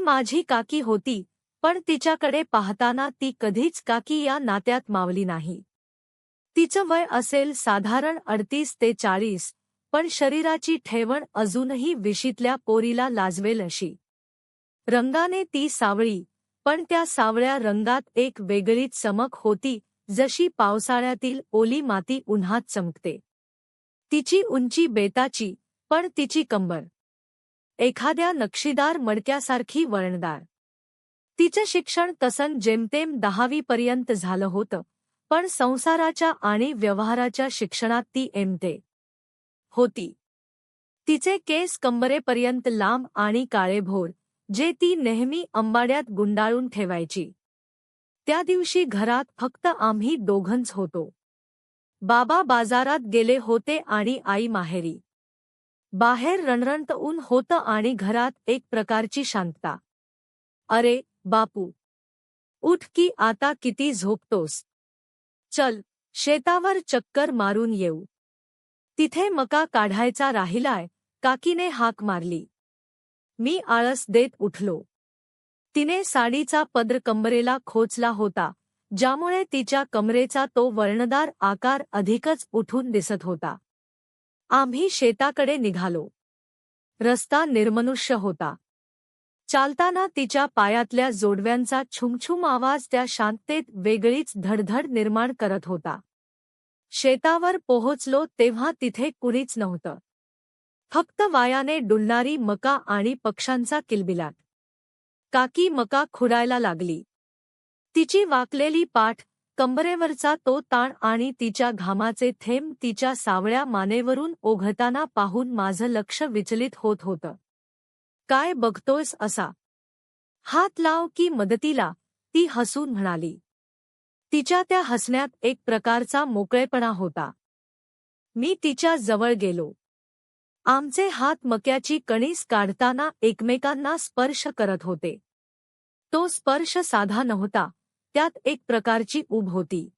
माझी काकी होती, पण तिच्याकडे पाहताना ती कधीच काकी या नात्यात मावली नाही. तिचं वय असेल साधारण 38 ते 40, पण शरीराची ठेवण अजूनही विशीतल्या पोरीला लाजवेल अशी. रंगाने ती सावळी, पण त्या सावळ्या रंगात एक वेगळीच चमक होती, जशी पावसाळ्यातील ओली माती उन्हात चमकते. तिची उंची बेताची, पण तिची कंबर एखाद्या नक्षीदार मडक्यासारखी वळणदार. तिचं शिक्षण तसं जेमतेम 10वी पर्यंत झालं होतं, पण संसाराच्या आणि व्यवहाराच्या शिक्षणात ती एमते होती. तिचे केस कंबरेपर्यंत लांब आणि काळेभोर, जे ती नेहमी अंबाड्यात गुंडाळून ठेवायची. त्या दिवशी घरात फक्त आम्ही दोघंच होतो. बाबा बाजारात गेले होते आणि आई माहेरी. बाहेर रणरणत ऊन होतं आणि घरात एक प्रकारची शांतता. "अरे बापू, उठ की आता किती झोपतोस? चल, शेतावर चक्कर मारून येऊ. तिथे मका काढायचा राहिलाय," काकीने हाक मारली. मी आळस देत उठलो. तिने साडीचा पदर कंबरेला खोचला होता, ज्यामुळे तिच्या कमरेचा तो वळणदार आकार अधिकच उठून दिसत होता. आम्ही शेताकडे निघालो. रस्ता निर्मनुष्य होता. चालताना तिच्या पायातल्या जोडव्यांचा छुमछुम आवाज त्या शांततेत वेगळीच धडधड निर्माण करत होता. शेतावर पोहोचलो तेव्हा तिथे कुणीच नव्हतं. फक्त वायाने डुलणारी मका आणि पक्ष्यांचा किलबिलाट. काकी मका खुडायला लागली. तिची वाकलेली पाठ, कंबरेवरचा तो ताण आणि तिच्या घामाचे थेंब तिच्या सावळ्या मानेवरून ओघळताना पाहून माझं लक्ष विचलित होत होतं. "काय बघतोयस असा? हात लाव की मदतीला," ती हसून म्हणाली. तिच्या त्या हसण्यात एक प्रकारचा मोकळेपणा होता. मी तिच्या जवळ गेलो. आमचे हात मक्याची कणीस काढताना एकमेकांना स्पर्श करत होते. तो स्पर्श साधा नव्हता, त्यात एक प्रकारची ऊब होती.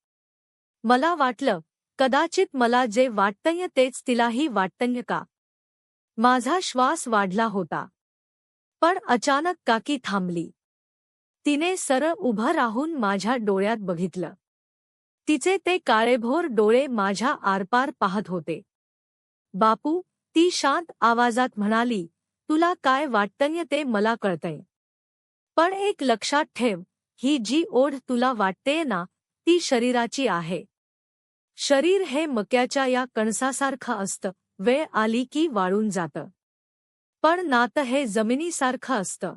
मला वाटलं, कदाचित मला जे वाटतंय तेच तिलाही वाटतंय का? माझा श्वास वाढला होता. पण अचानक काकी थांबली. तिने सरळ उभं राहून माझ्या डोळ्यात बघितलं. तिचे ते काळेभोर डोळे माझ्या आरपार पाहत होते. "बापू," ती शांत आवाजात म्हणाली, "तुला काय वाटतंय ते मला कळतंय. पण एक लक्षात ठेव, ही जी ओढ तुला वाटतेय ना, ती शरीराची आहे. शरीर हे मक्याच्या या कणसासारखं असतं, वेळ आली की वाळून जातं. पण नातं हे जमिनीसारखं असतं.